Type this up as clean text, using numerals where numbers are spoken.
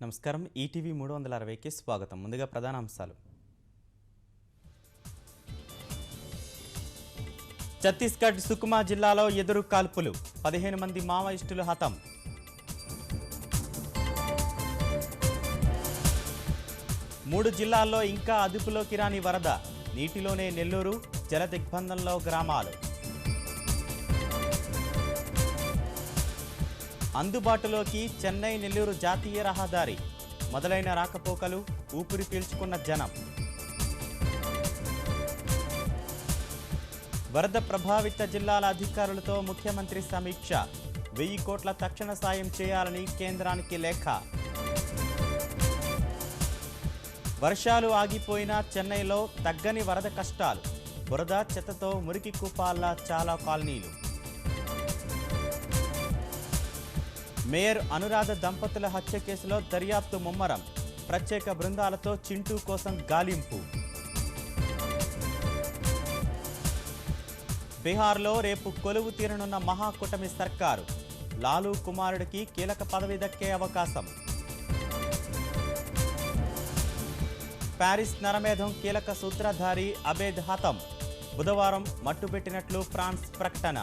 నమస్కారం ఈటీవీ 360కి స్వాగతం. ముందుగా ప్రధానాంశాలు. ఛత్తీస్గఢ్ సుకుమా జిల్లాలో ఎదురు కాల్పులు, 15 మంది మావోయిస్టులు హతం. మూడు జిల్లాల్లో ఇంకా అదుపులోకి రాని వరద, నీటిలోనే నెల్లూరు, జల దిగ్బంధంలో గ్రామాలు. అందుబాటులోకి చెన్నై నెల్లూరు జాతీయ రహదారి, మొదలైన రాకపోకలు, ఊపిరి పీల్చుకున్న జనం. వరద ప్రభావిత జిల్లాల అధికారులతో ముఖ్యమంత్రి సమీక్ష, 1000 కోట్ల తక్షణ సాయం చేయాలని కేంద్రానికి లేఖ. వర్షాలు ఆగిపోయినా చెన్నైలో తగ్గని వరద కష్టాలు, బురద చెత్తతో మురికి కూపాల్లా చాలా కాలనీలు. మేయర్ అనురాధ దంపతుల హత్య కేసులో దర్యాప్తు ముమ్మరం, ప్రత్యేక బృందాలతో చింటూ కోసం గాలింపు. బీహార్లో రేపు కొలువు తీరనున్న మహాకూటమి సర్కారు, లాలూ కుమారుడికి కీలక పదవి దక్కే అవకాశం. ప్యారిస్ నరమేధం కీలక సూత్రధారి అబేద్ హతం, బుధవారం మట్టుబెట్టినట్లు ఫ్రాన్స్ ప్రకటన.